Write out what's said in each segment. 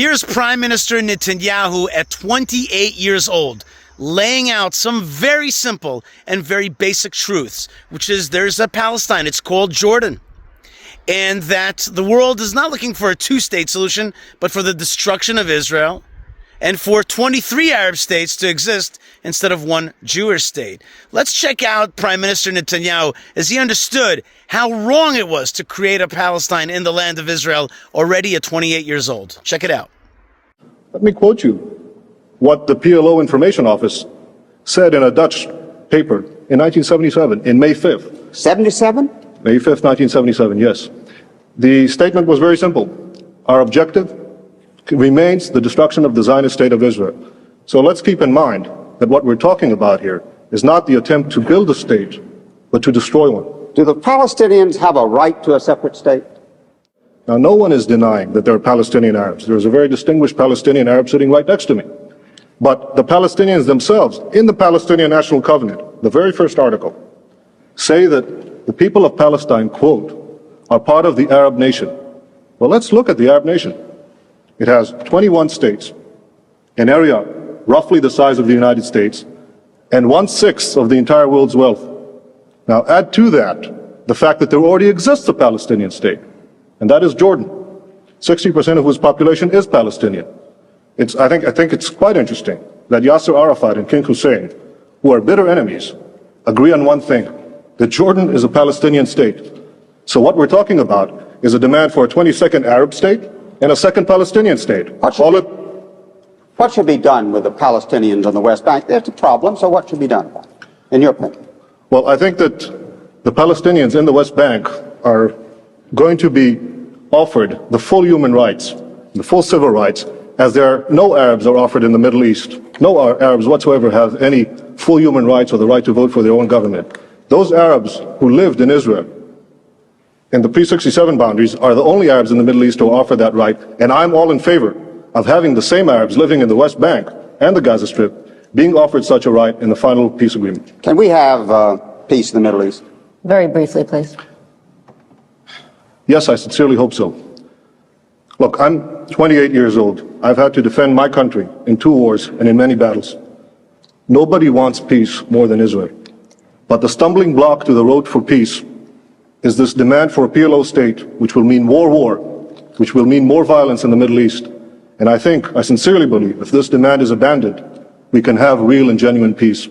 Here's Prime Minister Netanyahu at 28 years old, laying out some very simple and very basic truths, which is there's a Palestine, it's called Jordan, and that the world is not looking for a two-state solution, but for the destruction of Israel, and for 23 Arab states to exist instead of one Jewish state. Let's check out Prime Minister Netanyahu as he understood how wrong it was to create a Palestine in the land of Israel already at 28 years old. Check it out. Let me quote you what the PLO Information Office said in a Dutch paper in 1977, in May 5th. 77? May 5th, 1977, yes. The statement was very simple. Our objective remains the destruction of the Zionist state of Israel. So let's keep in mind that what we're talking about here is not the attempt to build a state, but to destroy one. Do the Palestinians have a right to a separate state? Now, no one is denying that there are Palestinian Arabs. There's a very distinguished Palestinian Arab sitting right next to me. But the Palestinians themselves, in the Palestinian National Covenant, the very first article, say that the people of Palestine, quote, are part of the Arab nation. Well, let's look at the Arab nation. It has 21 states, an area roughly the size of the United States, and 1/6 of the entire world's wealth. Now, add to that the fact that there already exists a Palestinian state, and that is Jordan, 60% of whose population is Palestinian. I think it's quite interesting that Yasser Arafat and King Hussein, who are bitter enemies, agree on one thing, that Jordan is a Palestinian state. So what we're talking about is a demand for a 22nd Arab state and a second Palestinian state. What should be done with the Palestinians on the West Bank? There's a problem, so what should be done about it, in your opinion? Well, I think that the Palestinians in the West Bank are going to be offered the full human rights, the full civil rights, as there are no Arabs are offered in the Middle East. No Arabs whatsoever have any full human rights or the right to vote for their own government. Those Arabs who lived in Israel in the pre-67 boundaries are the only Arabs in the Middle East who offer that right, and I'm all in favor of having the same Arabs living in the West Bank and the Gaza Strip being offered such a right in the final peace agreement. Can we have peace in the Middle East? Very briefly, please. Yes, I sincerely hope so. Look, I'm 28 years old. I've had to defend my country in 2 wars and in many battles. Nobody wants peace more than Israel. But the stumbling block to the road for peace is this demand for a PLO state, which will mean more war, which will mean more violence in the Middle East. And I sincerely believe, if this demand is abandoned, we can have real and genuine peace.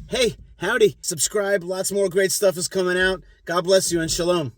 Hey, howdy. Subscribe. Lots more great stuff is coming out. God bless you and shalom.